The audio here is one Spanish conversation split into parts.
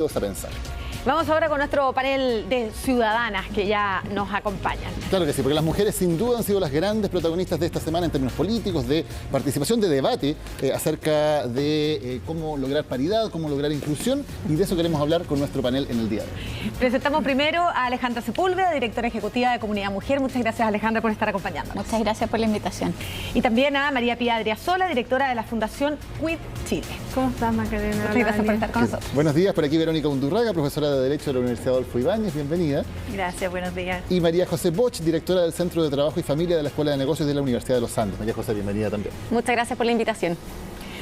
a pensar. Vamos ahora con nuestro panel de ciudadanas que ya nos acompañan. Claro que sí, porque las mujeres sin duda han sido las grandes protagonistas de esta semana en términos políticos, de participación, de debate acerca de cómo lograr paridad, cómo lograr inclusión, y de eso queremos hablar con nuestro panel en el día de hoy. Presentamos primero a Alejandra Sepúlveda, directora ejecutiva de Comunidad Mujer. Muchas gracias, Alejandra, por estar acompañándonos. Muchas gracias por la invitación. Y también a María Pía Adriasola, directora de la Fundación Quid Chile. ¿Cómo estás, Macarena? Muchas gracias por estar con nosotros. Buenos días, por aquí Verónica Undurraga, profesora de Derecho de la Universidad Adolfo Ibáñez, bienvenida. Gracias, buenos días. Y María José Boch, directora del Centro de Trabajo y Familia de la Escuela de Negocios de la Universidad de los Andes. María José, bienvenida también. Muchas gracias por la invitación.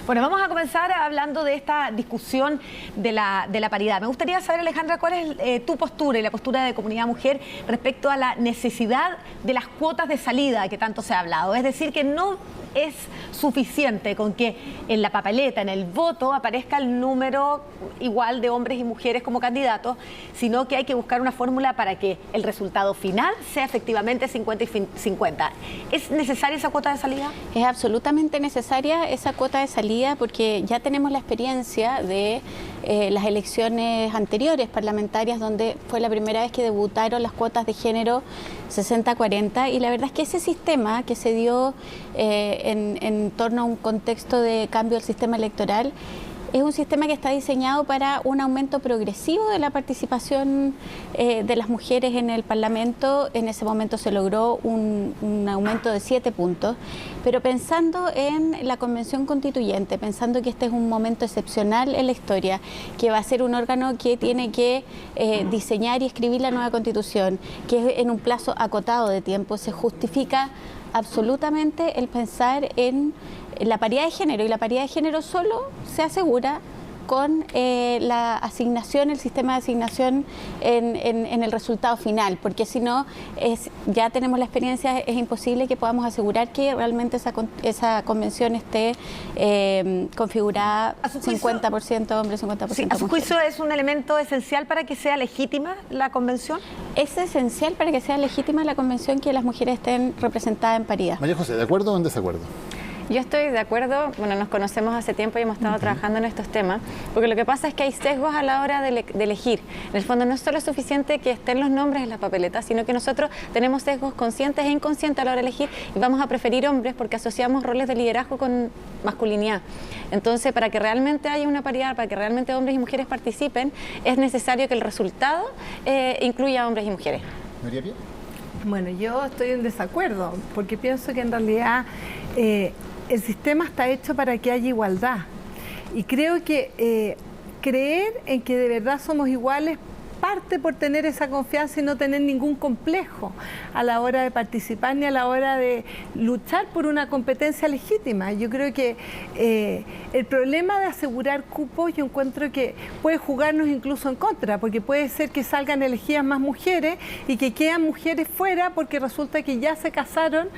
Bueno, vamos a comenzar hablando de esta discusión de la paridad. Me gustaría saber, Alejandra, cuál es tu postura y la postura de Comunidad Mujer respecto a la necesidad de las cuotas de salida que tanto se ha hablado. Es decir, que no es suficiente con que en la papeleta, en el voto, aparezca el número igual de hombres y mujeres como candidatos, sino que hay que buscar una fórmula para que el resultado final sea efectivamente 50 y 50. ¿Es necesaria esa cuota de salida? Es absolutamente necesaria esa cuota de salida porque ya tenemos la experiencia de las elecciones anteriores parlamentarias, donde fue la primera vez que debutaron las cuotas de género 60-40, y la verdad es que ese sistema que se dio en torno a un contexto de cambio del sistema electoral es un sistema que está diseñado para un aumento progresivo de la participación de las mujeres en el Parlamento. En ese momento se logró un aumento de 7 puntos, pero pensando en la Convención Constituyente, pensando que este es un momento excepcional en la historia, que va a ser un órgano que tiene que diseñar y escribir la nueva Constitución, que es en un plazo acotado de tiempo, se justifica absolutamente el pensar en la paridad de género, y la paridad de género solo se asegura con la asignación, el sistema de asignación en el resultado final, porque si no, ya tenemos la experiencia, es imposible que podamos asegurar que realmente esa convención esté configurada 50% hombres, 50% mujeres. ¿A su juicio es un elemento esencial para que sea legítima la convención? Es esencial para que sea legítima la convención que las mujeres estén representadas en paridad. María José, ¿de acuerdo o en desacuerdo? Yo estoy de acuerdo, bueno, nos conocemos hace tiempo y hemos estado trabajando en estos temas, porque lo que pasa es que hay sesgos a la hora de elegir. En el fondo no es solo suficiente que estén los nombres en las papeletas, sino que nosotros tenemos sesgos conscientes e inconscientes a la hora de elegir y vamos a preferir hombres porque asociamos roles de liderazgo con masculinidad. Entonces, para que realmente haya una paridad, para que realmente hombres y mujeres participen, es necesario que el resultado incluya a hombres y mujeres. María Pía. Bueno, yo estoy en desacuerdo, porque pienso que en realidad el sistema está hecho para que haya igualdad. Y creo que creer en que de verdad somos iguales parte por tener esa confianza y no tener ningún complejo a la hora de participar ni a la hora de luchar por una competencia legítima. Yo creo que el problema de asegurar cupos, yo encuentro que puede jugarnos incluso en contra, porque puede ser que salgan elegidas más mujeres y que quedan mujeres fuera porque resulta que ya se casaron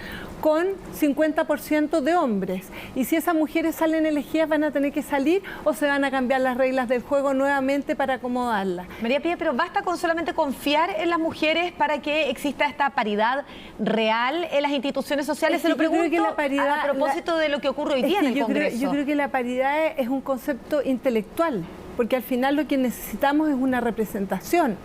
con 50% de hombres. Y si esas mujeres salen elegidas, van a tener que salir o se van a cambiar las reglas del juego nuevamente para acomodarlas. María Pía, pero ¿basta con solamente confiar en las mujeres para que exista esta paridad real en las instituciones sociales? Se lo pregunto a propósito de lo que ocurre hoy día en el Congreso. Yo creo que la paridad es un concepto intelectual, porque al final lo que necesitamos es una representación.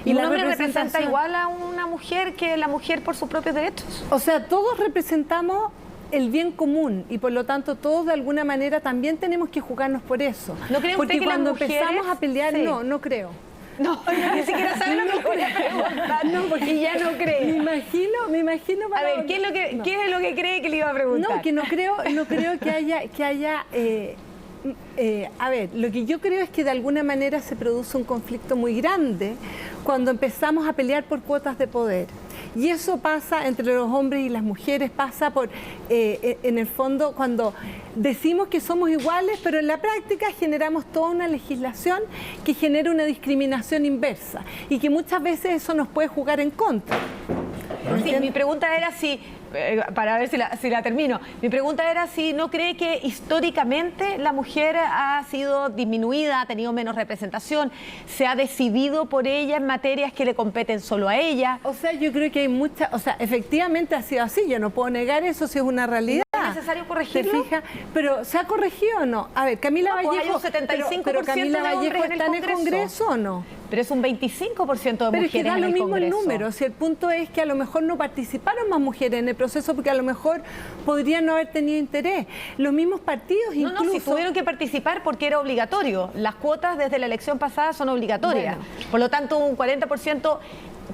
¿Y un hombre representa igual a una mujer que la mujer por sus propios derechos? O sea, todos representamos el bien común y por lo tanto todos de alguna manera también tenemos que jugarnos por eso. ¿No cree porque usted que cuando las mujeres, empezamos a pelear, sí. no creo. No, ni siquiera sabe lo que voy a preguntar. No, porque ya no cree. Me imagino. A ver, ¿qué es lo que cree que le iba a preguntar? No, que no creo que haya a ver, lo que yo creo es que de alguna manera se produce un conflicto muy grande cuando empezamos a pelear por cuotas de poder. Y eso pasa entre los hombres y las mujeres, pasa por, en el fondo, cuando decimos que somos iguales, pero en la práctica generamos toda una legislación que genera una discriminación inversa y que muchas veces eso nos puede jugar en contra. Sí, mi pregunta era si, para ver si la termino, mi pregunta era si no cree que históricamente la mujer ha sido disminuida, ha tenido menos representación, se ha decidido por ella en materias que le competen solo a ella. O sea, yo creo que hay mucha, o sea, efectivamente ha sido así, yo no puedo negar eso si es una realidad. ¿Es necesario corregirlo? ¿Te fijas? Pero ¿se ha corregido o no? A ver, Camila pues Vallejo, hay un 75% pero Camila de hombres Vallejo en el está en el Congreso. Congreso o no. Pero es un 25% de Pero mujeres es que da en lo el mismo el Congreso. número. Si el punto es que a lo mejor no participaron más mujeres en el proceso porque a lo mejor podrían no haber tenido interés. Los mismos partidos No, incluso... si tuvieron que participar porque era obligatorio. Las cuotas desde la elección pasada son obligatorias. Bueno. Por lo tanto, un 40%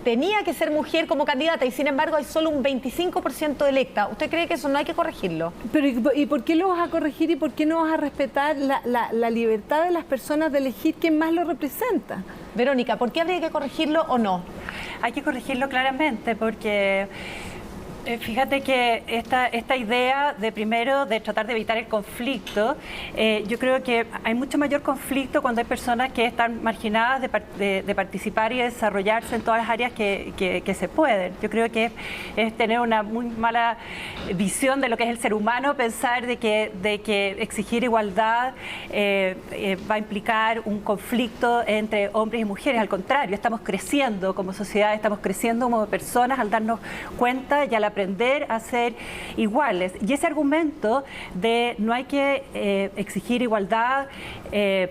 tenía que ser mujer como candidata y sin embargo hay solo un 25% electa. ¿Usted cree que eso no hay que corregirlo? Pero ¿y por qué lo vas a corregir y por qué no vas a respetar la libertad de las personas de elegir quién más lo representa? Verónica, ¿por qué habría que corregirlo o no? Hay que corregirlo claramente porque fíjate que esta idea de primero de tratar de evitar el conflicto, yo creo que hay mucho mayor conflicto cuando hay personas que están marginadas de participar y desarrollarse en todas las áreas que se pueden. Yo creo que es tener una muy mala visión de lo que es el ser humano, pensar de que exigir igualdad va a implicar un conflicto entre hombres y mujeres. Al contrario, estamos creciendo como sociedad, estamos creciendo como personas al darnos cuenta y al aprender a ser iguales. Y ese argumento de no hay que exigir igualdad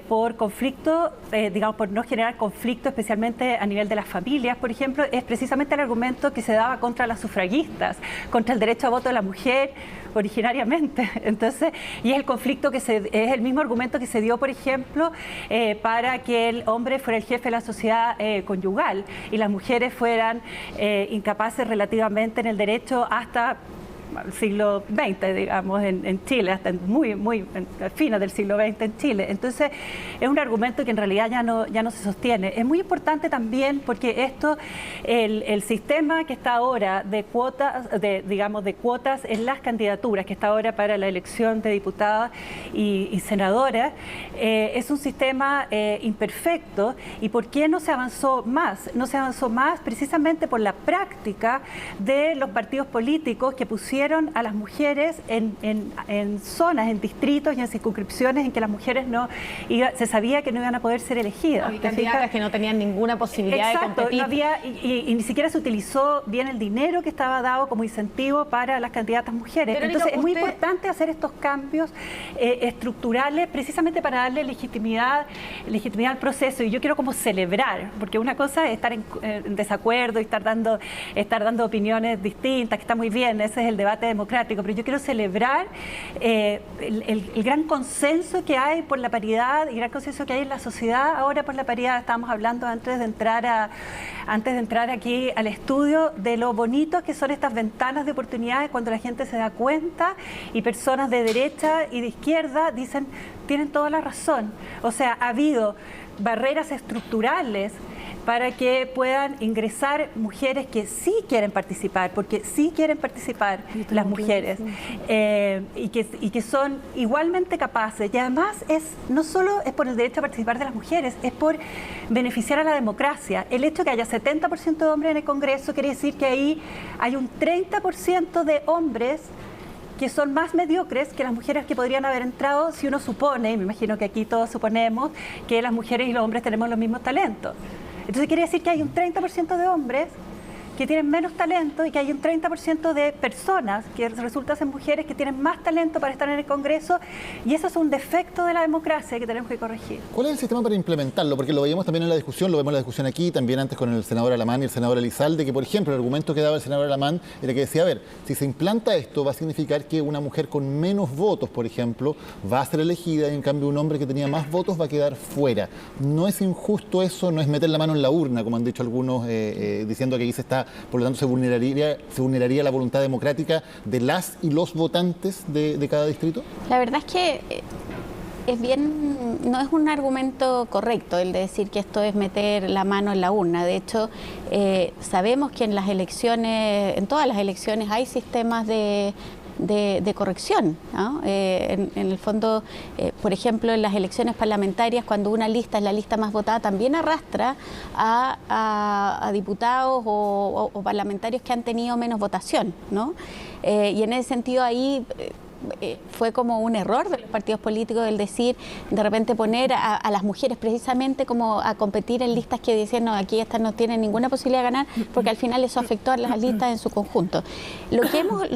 por conflicto, digamos, por no generar conflicto, especialmente a nivel de las familias, por ejemplo, es precisamente el argumento que se daba contra las sufragistas, contra el derecho a voto de la mujer originariamente. Entonces, y es el conflicto es el mismo argumento que se dio, por ejemplo, para que el hombre fuera el jefe de la sociedad conyugal y las mujeres fueran incapaces relativamente en el derecho hasta el siglo XX, digamos, en Chile, hasta muy en fines del siglo XX en Chile. Entonces, es un argumento que en realidad ya no se sostiene. Es muy importante también porque el sistema que está ahora de cuotas, de cuotas en las candidaturas, que está ahora para la elección de diputadas y senadoras, es un sistema imperfecto. ¿Y por qué no se avanzó más? No se avanzó más precisamente por la práctica de los partidos políticos que pusieron a las mujeres en zonas, en distritos y en circunscripciones en que las mujeres se sabía que no iban a poder ser elegidas. Y candidatas que no tenían ninguna posibilidad de competir. No había, y ni siquiera se utilizó bien el dinero que estaba dado como incentivo para las candidatas mujeres. Pero, entonces es muy importante hacer estos cambios estructurales precisamente para darle legitimidad al proceso. Y yo quiero como celebrar, porque una cosa es estar en desacuerdo y estar dando opiniones distintas, que está muy bien, ese es el debate democrático, pero yo quiero celebrar el gran consenso que hay por la paridad y el gran consenso que hay en la sociedad ahora por la paridad. Estábamos hablando antes de entrar aquí al estudio de lo bonitos que son estas ventanas de oportunidades cuando la gente se da cuenta y personas de derecha y de izquierda dicen, tienen toda la razón. O sea, ha habido barreras estructurales para que puedan ingresar mujeres que sí quieren participar, porque sí quieren participar las mujeres, y que son igualmente capaces. Y además no solo es por el derecho a participar de las mujeres, es por beneficiar a la democracia. El hecho de que haya 70% de hombres en el Congreso quiere decir que ahí hay un 30% de hombres que son más mediocres que las mujeres que podrían haber entrado si uno supone, y me imagino que aquí todos suponemos, que las mujeres y los hombres tenemos los mismos talentos. Entonces quiere decir que hay un 30% de hombres que tienen menos talento y que hay un 30% de personas que resultan ser mujeres que tienen más talento para estar en el Congreso, y eso es un defecto de la democracia que tenemos que corregir. ¿Cuál es el sistema para implementarlo? Porque lo veíamos también en la discusión, lo vemos en la discusión aquí, también antes con el senador Alamán y el senador Elizalde, que por ejemplo el argumento que daba el senador Alamán era que decía, a ver, si se implanta esto va a significar que una mujer con menos votos, por ejemplo, va a ser elegida y en cambio un hombre que tenía más votos va a quedar fuera. ¿No es injusto eso? ¿No es meter la mano en la urna, como han dicho algunos, diciendo que ahí se está, por lo tanto se vulneraría la voluntad democrática de las y los votantes de cada distrito? La verdad es que no es un argumento correcto el de decir que esto es meter la mano en la urna. De hecho, sabemos que en todas las elecciones hay sistemas de corrección, ¿no? En el fondo, por ejemplo, en las elecciones parlamentarias, cuando una lista es la lista más votada, también arrastra a diputados o parlamentarios que han tenido menos votación, ¿no? Y en ese sentido ahí fue como un error de los partidos políticos el decir, de repente poner a las mujeres precisamente como a competir en listas que decían, no, aquí estas no tienen ninguna posibilidad de ganar, porque al final eso afectó a las listas en su conjunto. Lo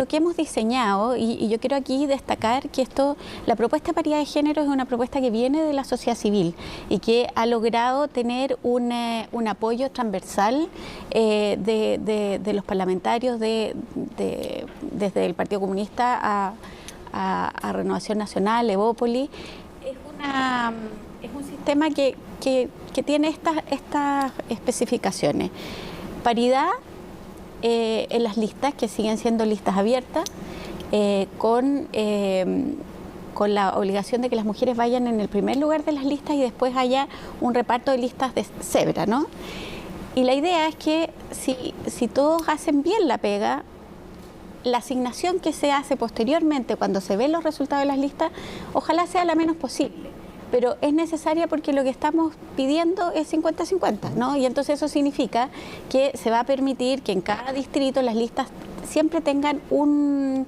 que hemos diseñado, y yo quiero aquí destacar que la propuesta de paridad de género es una propuesta que viene de la sociedad civil y que ha logrado tener un apoyo transversal de los parlamentarios desde el Partido Comunista a Renovación Nacional, Evópolis. Es un sistema que tiene estas especificaciones. Paridad en las listas, que siguen siendo listas abiertas, con la obligación de que las mujeres vayan en el primer lugar de las listas y después haya un reparto de listas de cebra, ¿no? Y la idea es que si todos hacen bien la pega, la asignación que se hace posteriormente cuando se ven los resultados de las listas, ojalá sea la menos posible, pero es necesaria porque lo que estamos pidiendo es 50-50, ¿no? Y entonces eso significa que se va a permitir que en cada distrito las listas siempre tengan un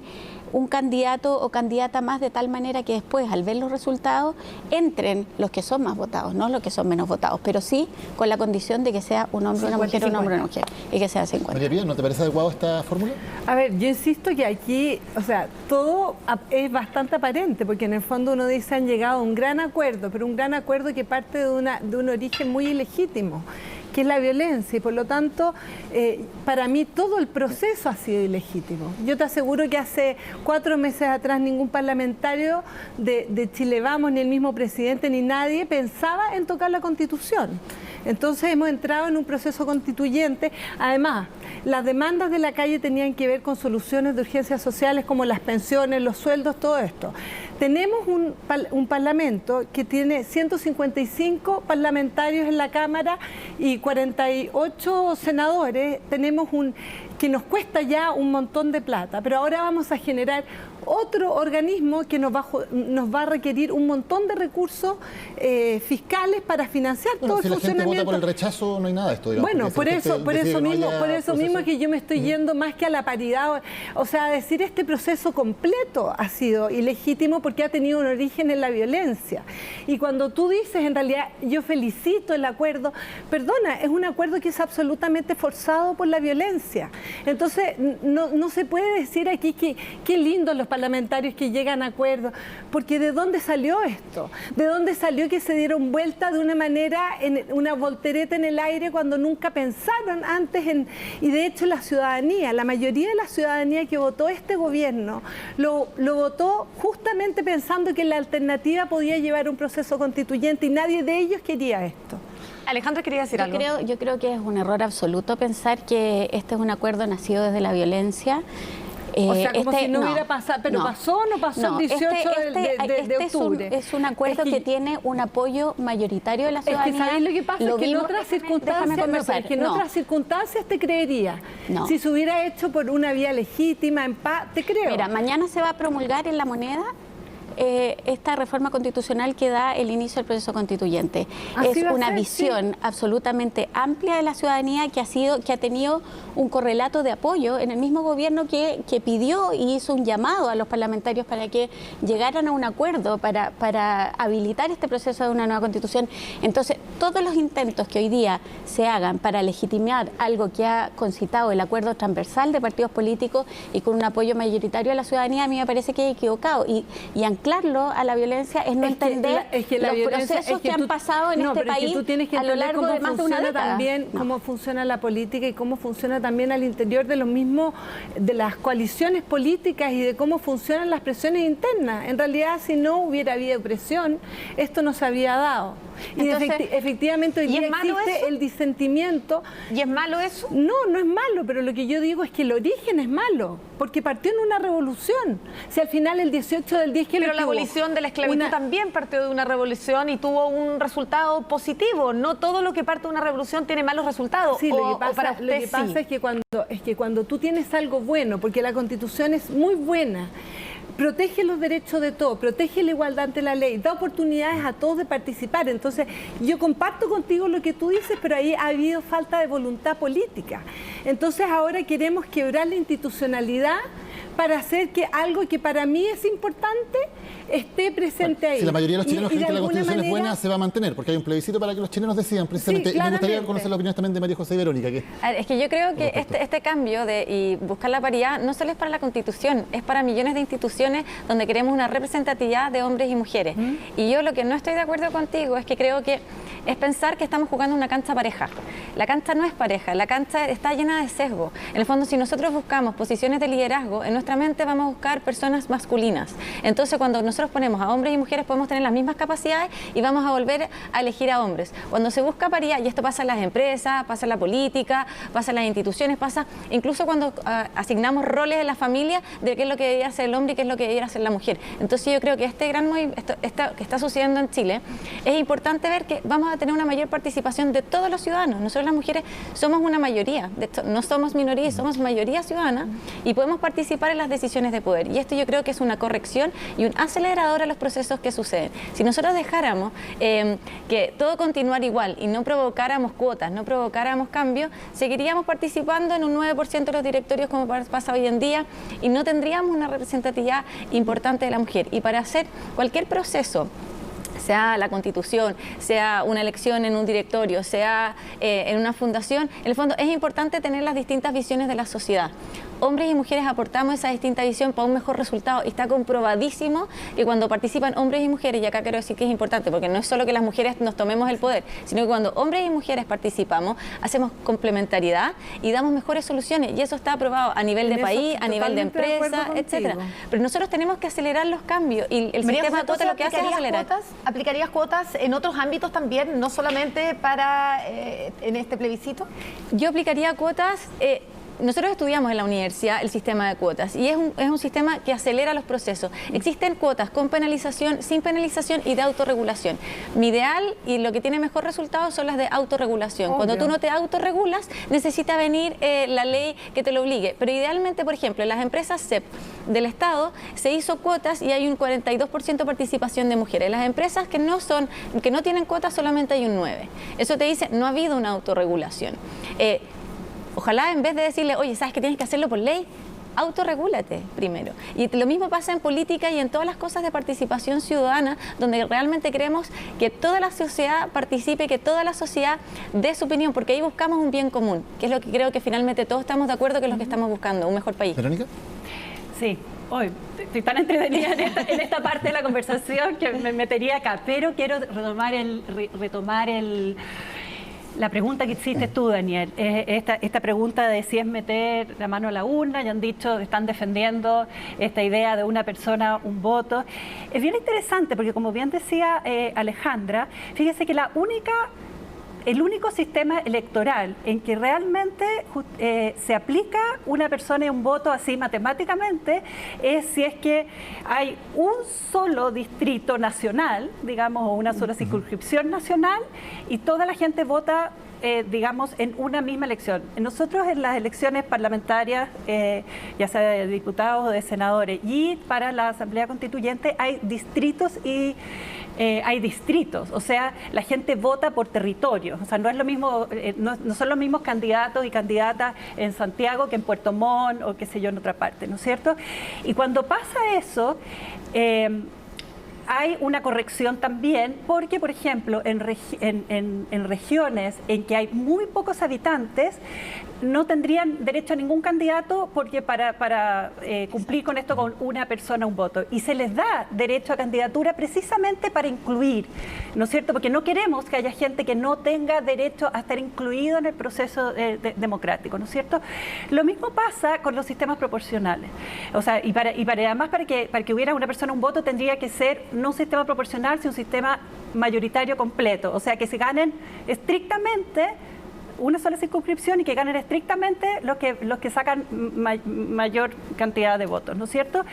candidato o candidata más, de tal manera que después, al ver los resultados, entren los que son más votados, no los que son menos votados, pero sí con la condición de que sea un hombre, una mujer, un hombre, una mujer, y que sea 50. María Pía, ¿no te parece adecuado esta fórmula? A ver, yo insisto que aquí, o sea, todo es bastante aparente, porque en el fondo uno dice han llegado a un gran acuerdo, pero un gran acuerdo que parte de un origen muy ilegítimo, que es la violencia, y por lo tanto, para mí todo el proceso ha sido ilegítimo. Yo te aseguro que hace 4 meses atrás ningún parlamentario de Chile Vamos, ni el mismo presidente, ni nadie pensaba en tocar la Constitución. Entonces hemos entrado en un proceso constituyente. Además, las demandas de la calle tenían que ver con soluciones de urgencias sociales como las pensiones, los sueldos, todo esto. Tenemos un parlamento que tiene 155 parlamentarios en la Cámara y 48 senadores. Tenemos que nos cuesta ya un montón de plata, pero ahora vamos a generar otro organismo que nos va a requerir un montón de recursos fiscales para financiar todo el funcionamiento. Si la gente vota por el rechazo, no hay nada de esto, digamos. Bueno, por eso mismo que yo me estoy yendo más que a la paridad, o sea, decir este proceso completo ha sido ilegítimo porque ha tenido un origen en la violencia. Y cuando tú dices, en realidad, yo felicito el acuerdo, perdona, es un acuerdo que es absolutamente forzado por la violencia. Entonces, no se puede decir aquí que qué lindos los parlamentarios que llegan a acuerdos, porque ¿de dónde salió esto? ¿De dónde salió que se dieron vuelta de una manera, en una voltereta en el aire, cuando nunca pensaron antes y de hecho la ciudadanía, la mayoría de la ciudadanía que votó este gobierno, lo votó justamente pensando que la alternativa podía llevar un proceso constituyente y nadie de ellos quería esto. Alejandra quería decir algo. Yo creo que es un error absoluto pensar que este es un acuerdo nacido desde la violencia. O sea, como si no hubiera pasado, pero ¿pasó o no pasó el 18 de octubre? Es un acuerdo que tiene un apoyo mayoritario de la ciudadanía. Es que ¿sabéis lo que pasa? Es que en otras circunstancias te creería. No. Si se hubiera hecho por una vía legítima, en paz, te creo. Mira, mañana se va a promulgar en La Moneda esta reforma constitucional que da el inicio del proceso constituyente. Es una visión absolutamente amplia de la ciudadanía que ha tenido un correlato de apoyo en el mismo gobierno que pidió y hizo un llamado a los parlamentarios para que llegaran a un acuerdo para habilitar este proceso de una nueva constitución. Entonces, todos los intentos que hoy día se hagan para legitimar algo que ha concitado el acuerdo transversal de partidos políticos y con un apoyo mayoritario de la ciudadanía, a mí me parece que es equivocado. Y anclarlo a la violencia es no entender los procesos que han pasado en este país a lo largo de más de una década. También cómo funciona la política y cómo funciona también al interior de los mismos, de las coaliciones políticas y de cómo funcionan las presiones internas. En realidad, si no hubiera habido presión, esto no se había dado. Entonces, efectivamente hoy día existe el disentimiento. ¿Y es malo eso? No, no es malo, pero lo que yo digo es que el origen es malo, porque partió en una revolución. Si al final el 18 del 10 que pero la abolición de la esclavitud también partió de una revolución y tuvo un resultado positivo. No todo lo que parte de una revolución tiene malos resultados. Sí, lo que pasa es que cuando tú tienes algo bueno, porque la Constitución es muy buena, protege los derechos de todos, protege la igualdad ante la ley, da oportunidades a todos de participar. Entonces, yo comparto contigo lo que tú dices, pero ahí ha habido falta de voluntad política. Entonces, ahora queremos quebrar la institucionalidad para hacer que algo que para mí es importante esté presente ahí. Si la mayoría de los chilenos creen que la Constitución es buena, manera se va a mantener, porque hay un plebiscito para que los chilenos decidan precisamente. Sí, y me gustaría claramente. conocer la opinión también de María José y Verónica. Es que yo creo que este cambio y buscar la paridad no solo es para la Constitución, es para millones de instituciones donde queremos una representatividad de hombres y mujeres. Y yo lo que no estoy de acuerdo contigo es que creo que es pensar que estamos jugando una cancha pareja. La cancha no es pareja, la cancha está llena de sesgo. En el fondo, si nosotros buscamos posiciones de liderazgo, en nuestra mente vamos a buscar personas masculinas. Entonces, cuando nosotros ponemos a hombres y mujeres, podemos tener las mismas capacidades y vamos a volver a elegir a hombres. Cuando se busca paridad, y esto pasa en las empresas, pasa en la política, pasa en las instituciones, pasa incluso cuando asignamos roles en la familia de qué es lo que debería hacer el hombre y qué es lo que debería hacer la mujer. Entonces, yo creo que este gran movimiento que está sucediendo en Chile, es importante ver que vamos a tener una mayor participación de todos los ciudadanos. Nosotros las mujeres somos una mayoría, de hecho, no somos minoría, somos mayoría ciudadana y podemos participar en las decisiones de poder. Y esto yo creo que es una corrección y un acelerador a los procesos que suceden. Si nosotros dejáramos que todo continuara igual y no provocáramos cuotas, no provocáramos cambios, seguiríamos participando en un 9% de los directorios como pasa hoy en día y no tendríamos una representatividad importante de la mujer. Y para hacer cualquier proceso, sea la Constitución, sea una elección en un directorio, sea en una fundación, en el fondo es importante tener las distintas visiones de la sociedad. Hombres y mujeres aportamos esa distinta visión para un mejor resultado y está comprobadísimo que cuando participan hombres y mujeres, y acá quiero decir que es importante porque no es solo que las mujeres nos tomemos el poder, sino que cuando hombres y mujeres participamos, hacemos complementariedad y damos mejores soluciones y eso está aprobado a nivel de país, a nivel de empresa, etcétera. Pero nosotros tenemos que acelerar los cambios y el sistema de cuotas lo que hace es acelerar. ¿Aplicarías cuotas en otros ámbitos también, no solamente para en este plebiscito? Yo aplicaría cuotas. Nosotros estudiamos en la universidad el sistema de cuotas y es un sistema que acelera los procesos. Existen cuotas con penalización, sin penalización y de autorregulación. Mi ideal y lo que tiene mejor resultado son las de autorregulación. Obvio. Cuando tú no te autorregulas, necesita venir la ley que te lo obligue. Pero idealmente, por ejemplo, en las empresas CEP del Estado se hizo cuotas y hay un 42% de participación de mujeres. En las empresas que no tienen cuotas solamente hay un 9%. Eso te dice, no ha habido una autorregulación. Ojalá en vez de decirle, oye, ¿sabes que tienes que hacerlo por ley? Autorregúlate primero. Y lo mismo pasa en política y en todas las cosas de participación ciudadana, donde realmente queremos que toda la sociedad participe, que toda la sociedad dé su opinión, porque ahí buscamos un bien común, que es lo que creo que finalmente todos estamos de acuerdo que es lo que estamos buscando, un mejor país. ¿Verónica? Sí, hoy estoy tan entretenida en esta parte de la conversación que me metería acá, pero quiero retomar la pregunta que hiciste tú, Daniel, esta pregunta de si es meter la mano a la urna, ya han dicho, están defendiendo esta idea de una persona, un voto. Es bien interesante porque, como bien decía Alejandra, fíjese que el único sistema electoral en que realmente se aplica una persona y un voto así matemáticamente es si es que hay un solo distrito nacional, digamos, o una sola circunscripción nacional y toda la gente vota, digamos, en una misma elección. Nosotros en las elecciones parlamentarias, ya sea de diputados o de senadores, y para la Asamblea Constituyente hay distritos y hay distritos, o sea, la gente vota por territorio, o sea, no es lo mismo, no son los mismos candidatos y candidatas en Santiago que en Puerto Montt o qué sé yo en otra parte, ¿no es cierto? Y cuando pasa eso, hay una corrección también porque, por ejemplo, en regiones en que hay muy pocos habitantes, no tendrían derecho a ningún candidato porque para cumplir con esto con una persona, un voto. Y se les da derecho a candidatura precisamente para incluir, ¿no es cierto? Porque no queremos que haya gente que no tenga derecho a estar incluido en el proceso democrático, ¿no es cierto? Lo mismo pasa con los sistemas proporcionales. O sea, además para que hubiera una persona, un voto, tendría que ser no un sistema proporcional, sino un sistema mayoritario completo. O sea, que se ganen estrictamente una sola circunscripción y que ganen estrictamente los que sacan mayor cantidad de votos, ¿no es cierto?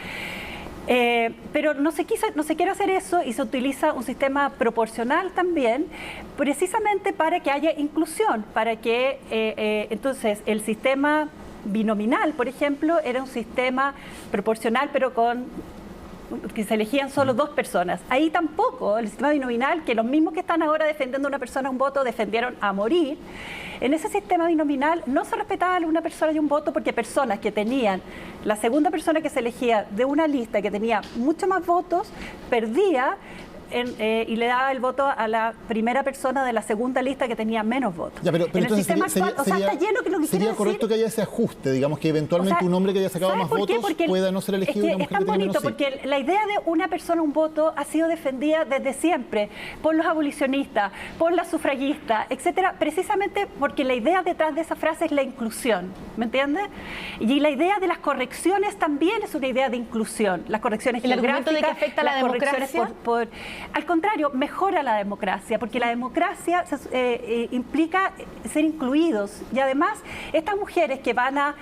Pero no se quiere hacer eso y se utiliza un sistema proporcional también, precisamente para que haya inclusión, para que entonces el sistema binominal, por ejemplo, era un sistema proporcional pero con que se elegían solo 2 personas. Ahí tampoco, el sistema binominal, que los mismos que están ahora defendiendo a una persona un voto, defendieron a morir. En ese sistema binominal no se respetaba a una persona y un voto, porque personas que tenían, la segunda persona que se elegía de una lista que tenía mucho más votos, perdía y le daba el voto a la primera persona de la segunda lista que tenía menos votos. Ya, pero en el sistema actual, o sea, está lleno, que lo que sería quiero correcto decir, que haya ese ajuste, digamos, que eventualmente, o sea, un hombre que haya sacado más votos pueda no ser elegido, y una mujer que tiene menos. Es tan bonito, porque la idea de una persona, un voto, ha sido defendida desde siempre por los abolicionistas, por las sufragistas, etcétera, precisamente porque la idea detrás de esa frase es la inclusión, ¿me entiendes? Y la idea de las correcciones también es una idea de inclusión. Las correcciones geográficas, argumento de que afecta a la democracia. Al contrario, mejora la democracia, porque la democracia implica ser incluidos. Y además, estas mujeres que van a,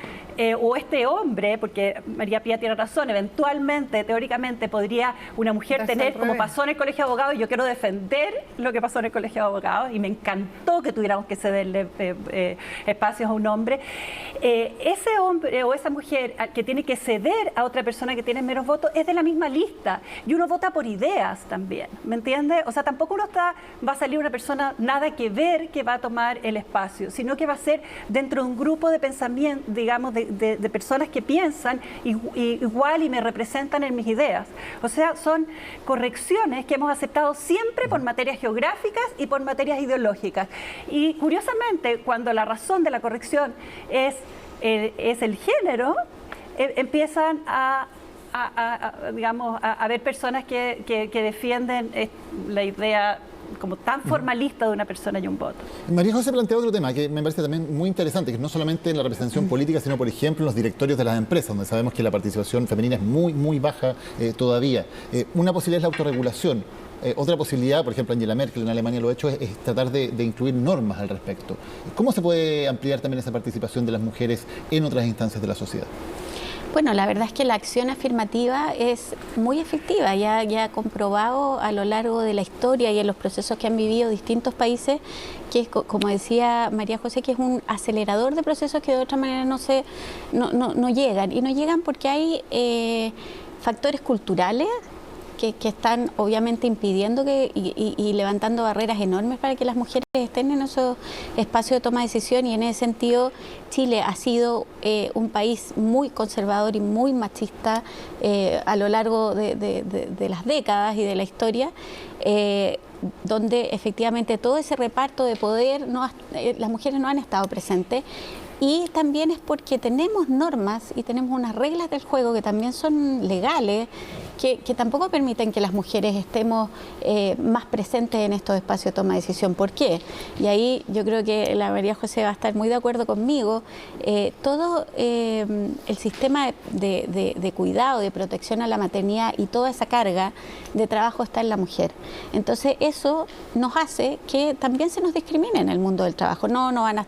o este hombre, porque María Pía tiene razón, eventualmente, teóricamente, podría una mujer tener, como pasó en el Colegio de Abogados, y yo quiero defender lo que pasó en el Colegio de Abogados, y me encantó que tuviéramos que cederle espacios a un hombre. Ese hombre o esa mujer que tiene que ceder a otra persona que tiene menos votos es de la misma lista, y uno vota por ideas también, ¿me entiendes? O sea, tampoco va a salir una persona nada que ver que va a tomar el espacio, sino que va a ser dentro de un grupo de pensamiento, digamos, de personas que piensan igual y me representan en mis ideas. O sea, son correcciones que hemos aceptado siempre por materias geográficas y por materias ideológicas. Y curiosamente, cuando la razón de la corrección es el género, empiezan a haber personas que defienden la idea como tan formalista de una persona y un voto. María José plantea otro tema que me parece también muy interesante, que no solamente en la representación política, sino, por ejemplo, en los directorios de las empresas, donde sabemos que la participación femenina es muy, muy baja todavía. Una posibilidad es la autorregulación. Otra posibilidad, por ejemplo, Angela Merkel en Alemania lo ha hecho, es tratar de incluir normas al respecto. ¿Cómo se puede ampliar también esa participación de las mujeres en otras instancias de la sociedad? Bueno, la verdad es que la acción afirmativa es muy efectiva, ya ha comprobado a lo largo de la historia y en los procesos que han vivido distintos países, que es, como decía María José, que es un acelerador de procesos que de otra manera no llegan. Y no llegan porque hay factores culturales que están obviamente impidiendo y levantando barreras enormes para que las mujeres estén en esos espacios de toma de decisión, y en ese sentido Chile ha sido un país muy conservador y muy machista a lo largo de las décadas y de la historia, donde efectivamente todo ese reparto de poder las mujeres no han estado presentes. Y también es porque tenemos normas y tenemos unas reglas del juego que también son legales, que tampoco permiten que las mujeres estemos más presentes en estos espacios de toma de decisión. ¿Por qué? Y ahí yo creo que la María José va a estar muy de acuerdo conmigo. Todo el sistema de cuidado, de protección a la maternidad y toda esa carga de trabajo está en la mujer. Entonces eso nos hace que también se nos discrimine en el mundo del trabajo. No van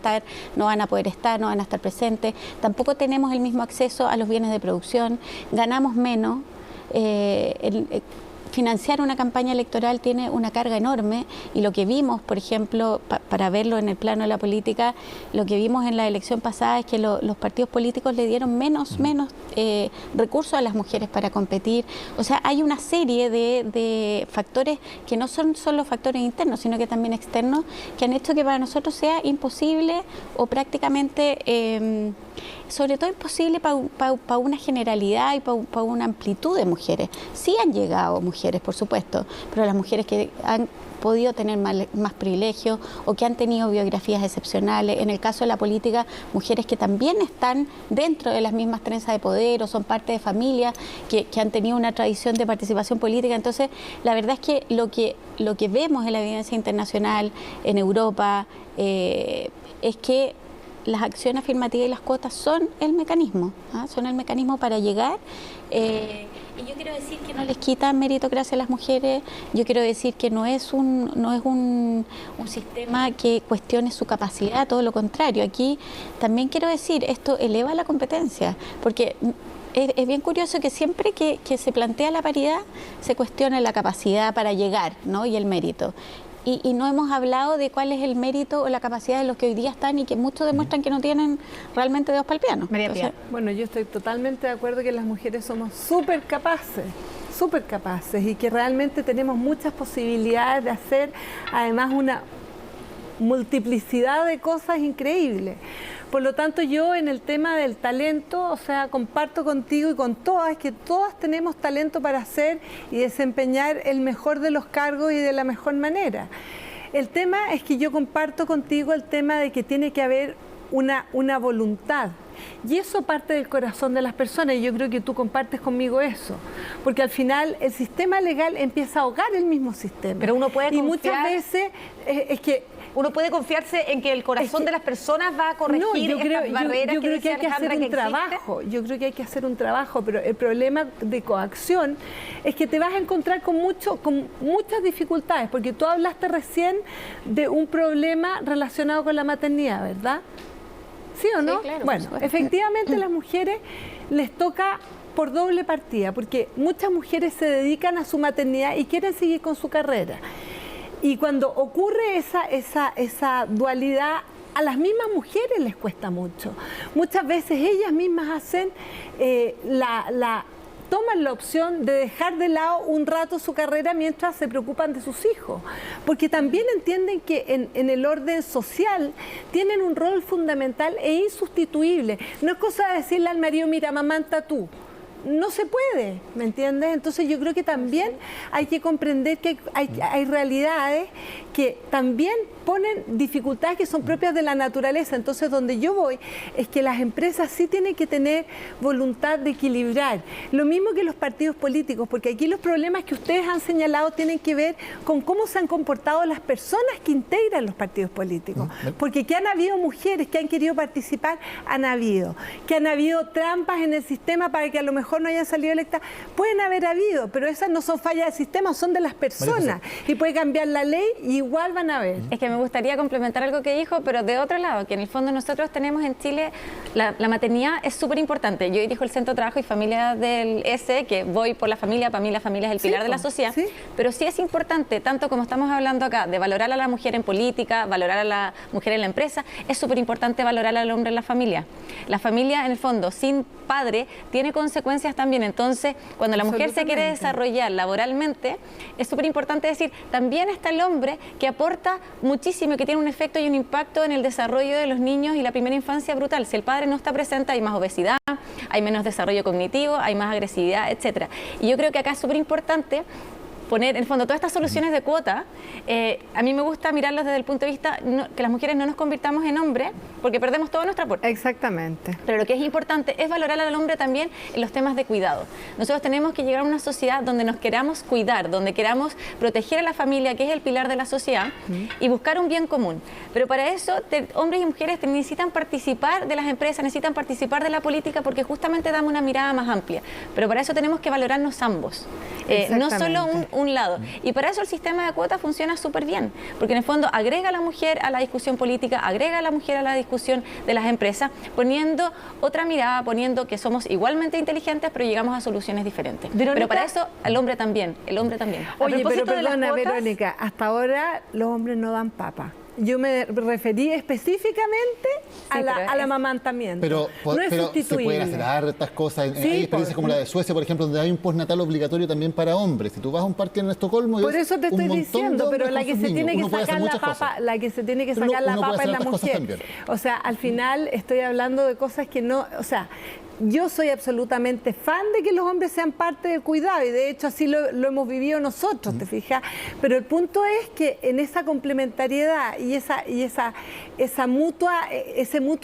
a poder estar, no van a estar presentes. Tampoco tenemos el mismo acceso a los bienes de producción, ganamos menos. Financiar una campaña electoral tiene una carga enorme, y lo que vimos, por ejemplo, para verlo en el plano de la política, lo que vimos en la elección pasada es que los partidos políticos le dieron menos recursos a las mujeres para competir. O sea, hay una serie de factores que no son solo factores internos, sino que también externos, que han hecho que para nosotros sea imposible o prácticamente sobre todo imposible para una generalidad y para una amplitud de mujeres. Sí han llegado mujeres, por supuesto, pero las mujeres que han podido tener más privilegios o que han tenido biografías excepcionales. En el caso de la política, mujeres que también están dentro de las mismas trenzas de poder o son parte de familias que han tenido una tradición de participación política. Entonces, la verdad es que lo que vemos en la evidencia internacional, en Europa, es que las acciones afirmativas y las cuotas son el mecanismo, son el mecanismo para llegar. Y yo quiero decir que no les quitan meritocracia a las mujeres, yo quiero decir que no es un sistema que cuestione su capacidad, todo lo contrario. Aquí también quiero decir, esto eleva la competencia, porque es bien curioso que siempre que se plantea la paridad se cuestiona la capacidad para llegar, ¿no? Y el mérito. Y no hemos hablado de cuál es el mérito o la capacidad de los que hoy día están y que muchos demuestran que no tienen realmente dedos para el piano. Bueno, yo estoy totalmente de acuerdo que las mujeres somos súper capaces súper capaces y que realmente tenemos muchas posibilidades de hacer además una multiplicidad de cosas increíbles. Por lo tanto, yo en el tema del talento, o sea, comparto contigo y con todas que todas tenemos talento para hacer y desempeñar el mejor de los cargos y de la mejor manera. El tema es que yo comparto contigo el tema de que tiene que haber una voluntad. Y eso parte del corazón de las personas, y yo creo que tú compartes conmigo eso, porque al final el sistema legal empieza a ahogar el mismo sistema. Pero uno puede y muchas veces es que uno puede confiarse en que el corazón de las personas va a corregir estas barreras. Yo creo que hay que hacer un trabajo. Yo creo que hay que hacer un trabajo, pero el problema de coacción es que te vas a encontrar con muchas dificultades, porque tú hablaste recién de un problema relacionado con la maternidad, ¿verdad? ¿Sí o no? Sí, claro, bueno, efectivamente a las mujeres les toca por doble partida, porque muchas mujeres se dedican a su maternidad y quieren seguir con su carrera. Y cuando ocurre esa dualidad, a las mismas mujeres les cuesta mucho. Muchas veces ellas mismas hacen toman la opción de dejar de lado un rato su carrera mientras se preocupan de sus hijos, porque también entienden que en el orden social tienen un rol fundamental e insustituible. No es cosa de decirle al marido, mira, amamanta tú. No se puede, ¿me entiendes? Entonces yo creo que también hay que comprender que hay realidades que también ponen dificultades que son propias de la naturaleza. Entonces donde yo voy es que las empresas sí tienen que tener voluntad de equilibrar. Lo mismo que los partidos políticos, porque aquí los problemas que ustedes han señalado tienen que ver con cómo se han comportado las personas que integran los partidos políticos. Porque que han habido mujeres que han querido participar, han habido. Que han habido trampas en el sistema para que a lo mejor no hayan salido electas, pueden haber habido, pero esas no son fallas del sistema, son de las personas. Y puede cambiar la ley y igual van a ver. Es que me gustaría complementar algo que dijo, pero de otro lado, que en el fondo nosotros tenemos en Chile, la maternidad es súper importante. Yo dirijo el Centro de Trabajo y Familia del ESE, que voy por la familia, para mí la familia es el pilar de la sociedad, pero sí es importante, tanto como estamos hablando acá, de valorar a la mujer en política, valorar a la mujer en la empresa, es súper importante valorar al hombre en la familia. La familia, en el fondo, sin padre, tiene consecuencias también. Entonces, cuando la mujer se quiere desarrollar laboralmente, es súper importante decir, también está el hombre que aporta muchísimo y que tiene un efecto y un impacto en el desarrollo de los niños y la primera infancia brutal. Si el padre no está presente, hay más obesidad, hay menos desarrollo cognitivo, hay más agresividad, etcétera. Y yo creo que acá es súper importante poner, en el fondo, todas estas soluciones de cuota, a mí me gusta mirarlos desde el punto de vista que las mujeres no nos convirtamos en hombres, porque perdemos todo nuestro aporte. Exactamente. Pero lo que es importante es valorar al hombre también en los temas de cuidado. Nosotros tenemos que llegar a una sociedad donde nos queramos cuidar, donde queramos proteger a la familia, que es el pilar de la sociedad, y buscar un bien común. Pero para eso, hombres y mujeres necesitan participar de las empresas, necesitan participar de la política, porque justamente damos una mirada más amplia. Pero para eso tenemos que valorarnos ambos, no solo un lado. Y para eso el sistema de cuotas funciona súper bien, porque en el fondo agrega a la mujer a la discusión política, agrega a la mujer a la discusión de las empresas, poniendo otra mirada, poniendo que somos igualmente inteligentes, pero llegamos a soluciones diferentes. Verónica, pero para eso el hombre también, Oye, pero perdona, Verónica, hasta ahora los hombres no dan papa. Yo me referí específicamente al amamantamiento. Pero se pueden hacer hartas cosas. Hay experiencias como la de Suecia, por ejemplo, donde hay un postnatal obligatorio también para hombres. Si tú vas a un parque en Estocolmo, por eso te estoy diciendo, pero la que se tiene que sacar la papa, la que se tiene que sacar la papa es la mujer. O sea, al final estoy hablando de cosas que no, o sea, yo soy absolutamente fan de que los hombres sean parte del cuidado y de hecho así lo hemos vivido nosotros, ¿te fijas? Pero el punto es que en esa complementariedad y ese mutuo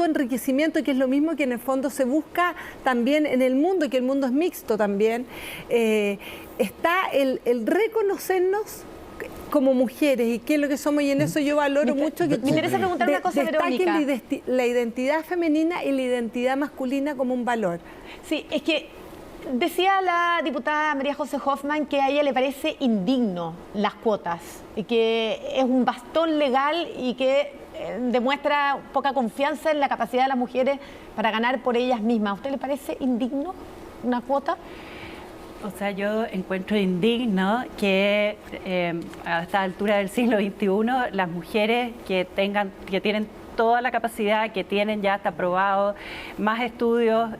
enriquecimiento, que es lo mismo que en el fondo se busca también en el mundo, y que el mundo es mixto también, está el reconocernos como mujeres y qué es lo que somos, y en eso yo valoro mucho que me interesa preguntar una cosa, Verónica. La identidad femenina y la identidad masculina como un valor. Sí, es que decía la diputada María José Hoffman que a ella le parece indigno las cuotas y que es un bastón legal y que demuestra poca confianza en la capacidad de las mujeres para ganar por ellas mismas. ¿A usted le parece indigno una cuota? O sea, yo encuentro indigno que a esta altura del siglo XXI las mujeres que tienen toda la capacidad, que tienen ya hasta aprobado más estudios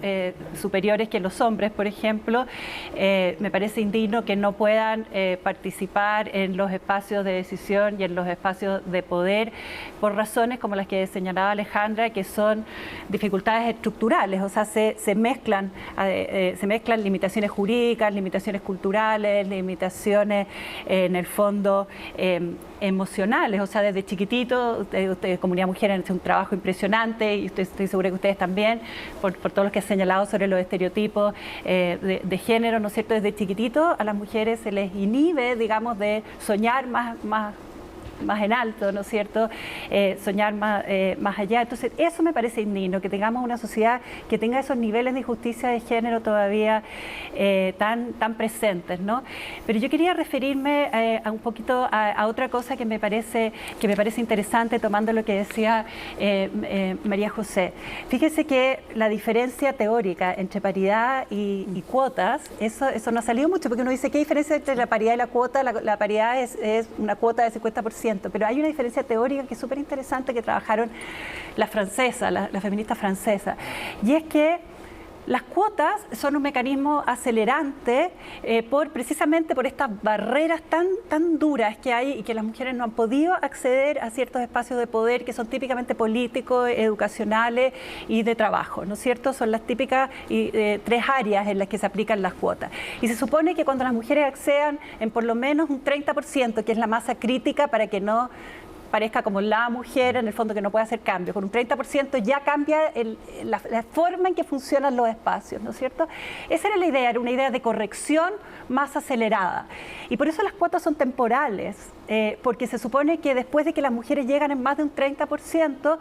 superiores que los hombres, por ejemplo, me parece indigno que no puedan participar en los espacios de decisión y en los espacios de poder por razones como las que señalaba Alejandra, que son dificultades estructurales, o sea, se mezclan limitaciones jurídicas, limitaciones culturales, limitaciones en el fondo emocionales, o sea, desde chiquitito, ustedes, comunidad mujer, han hecho un trabajo impresionante y estoy segura que ustedes también, por todos los que han señalado sobre los estereotipos de género, ¿no es cierto? Desde chiquitito a las mujeres se les inhibe, digamos, de soñar más en alto, ¿no es cierto? Soñar más allá. Entonces, eso me parece indigno, que tengamos una sociedad que tenga esos niveles de injusticia de género todavía tan presentes, ¿no? Pero yo quería referirme un poquito a otra cosa que me parece interesante, tomando lo que decía María José. Fíjese que la diferencia teórica entre paridad y cuotas, eso no ha salido mucho, porque uno dice, ¿qué diferencia entre la paridad y la cuota? La paridad es una cuota de 50%. Pero hay una diferencia teórica que es súper interesante que trabajaron las feministas francesas, y es que las cuotas son un mecanismo acelerante precisamente por estas barreras tan duras que hay y que las mujeres no han podido acceder a ciertos espacios de poder que son típicamente políticos, educacionales y de trabajo, ¿no es cierto? Son las típicas 3 áreas en las que se aplican las cuotas. Y se supone que cuando las mujeres accedan en por lo menos un 30%, que es la masa crítica para que no parezca como la mujer, en el fondo, que no puede hacer cambios. Con un 30% ya cambia la forma en que funcionan los espacios, ¿no es cierto? Esa era la idea, era una idea de corrección más acelerada. Y por eso las cuotas son temporales, porque se supone que después de que las mujeres llegan en más de un 30%,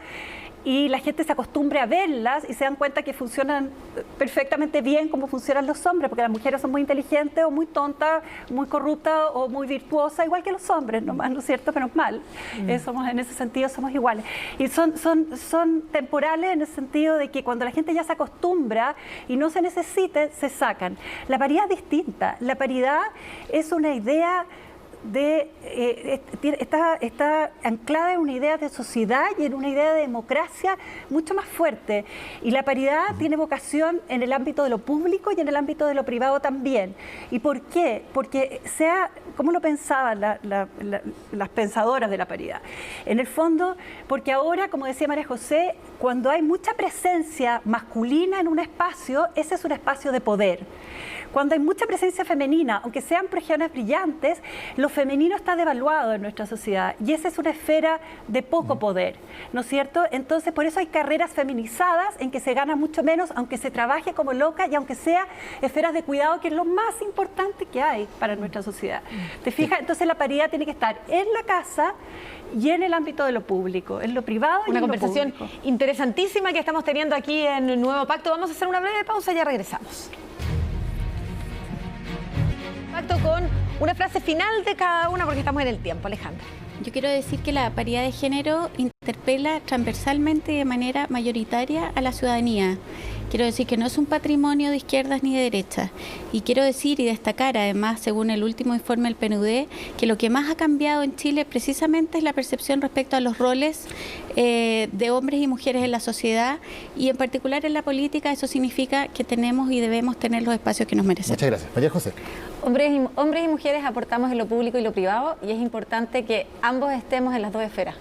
y la gente se acostumbre a verlas y se dan cuenta que funcionan perfectamente bien como funcionan los hombres, porque las mujeres son muy inteligentes o muy tontas, muy corruptas o muy virtuosas, igual que los hombres, nomás, ¿no es cierto? Menos mal. En ese sentido somos iguales. Y son temporales en el sentido de que cuando la gente ya se acostumbra y no se necesite, se sacan. La paridad es distinta. La paridad es una idea está anclada en una idea de sociedad y en una idea de democracia mucho más fuerte. Y la paridad tiene vocación en el ámbito de lo público y en el ámbito de lo privado también. ¿Y por qué? Porque ¿cómo lo pensaban las pensadoras de la paridad? En el fondo, porque ahora, como decía María José, cuando hay mucha presencia masculina en un espacio, ese es un espacio de poder. Cuando hay mucha presencia femenina, aunque sean regiones brillantes, lo femenino está devaluado en nuestra sociedad y esa es una esfera de poco poder, ¿no es cierto? Entonces, por eso hay carreras feminizadas en que se gana mucho menos, aunque se trabaje como loca y aunque sea esferas de cuidado, que es lo más importante que hay para nuestra sociedad. ¿Te fijas? Entonces, la paridad tiene que estar en la casa y en el ámbito de lo público, en lo privado y en lo público. Una conversación interesantísima que estamos teniendo aquí en el Nuevo Pacto. Vamos a hacer una breve pausa y ya regresamos. Pacto con una frase final de cada una porque estamos en el tiempo. Alejandra. Yo quiero decir que la paridad de género interpela transversalmente y de manera mayoritaria a la ciudadanía. Quiero decir que no es un patrimonio de izquierdas ni de derechas. Y quiero decir y destacar, además, según el último informe del PNUD, que lo que más ha cambiado en Chile precisamente es la percepción respecto a los roles de hombres y mujeres en la sociedad y en particular en la política. Eso significa que tenemos y debemos tener los espacios que nos merecemos. Muchas gracias. María José. Hombres y mujeres aportamos en lo público y lo privado y es importante que ambos estemos en las dos esferas.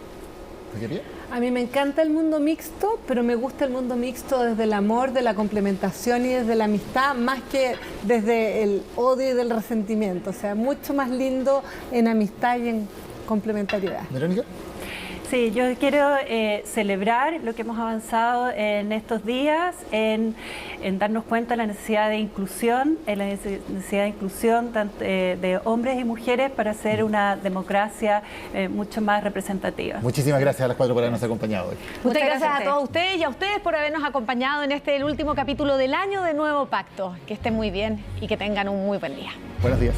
A mí me encanta el mundo mixto, pero me gusta el mundo mixto desde el amor, de la complementación y desde la amistad, más que desde el odio y del resentimiento. O sea, mucho más lindo en amistad y en complementariedad. ¿Verónica? Sí, yo quiero celebrar lo que hemos avanzado en estos días, en darnos cuenta de la necesidad de inclusión, tanto de hombres y mujeres para hacer una democracia mucho más representativa. Muchísimas gracias a las 4 por habernos acompañado hoy. Muchas gracias a todos ustedes y a ustedes por habernos acompañado en el último capítulo del año de Nuevo Pacto. Que estén muy bien y que tengan un muy buen día. Buenos días.